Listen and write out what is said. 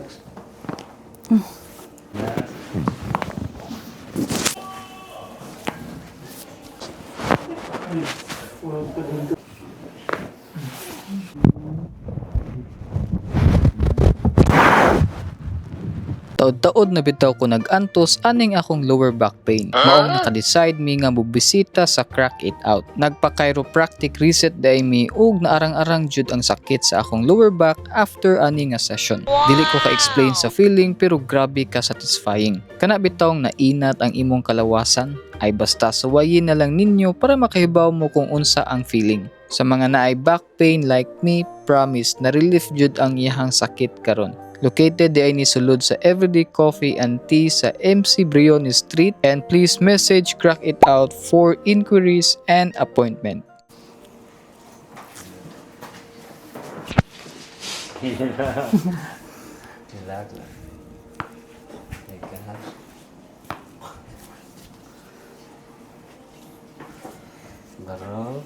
Relax. Relax. Taod-taod na bitaw ko nag-antos aning akong lower back pain. Maong naka-decide mi nga mobisita sa Crack It Out. Nagpa-chiropractic reset day mi ug naarang-arang jud ang sakit sa akong lower back after ani nga session. Dili ko ka-explain sa feeling pero grabe ka satisfying. Kana bitawng nainat ang imong kalawasan ay basta suwayin na lang ninyo para makahibaw mo kung unsa ang feeling. Sa mga naay back pain like me, promise na relief jud ang iyahang sakit karon. Located di ay ni sulod sa Everyday Coffee and Tea sa MC Briones Street, and please message Crack It Out for inquiries and appointment. Relax lang. Teka. Baro.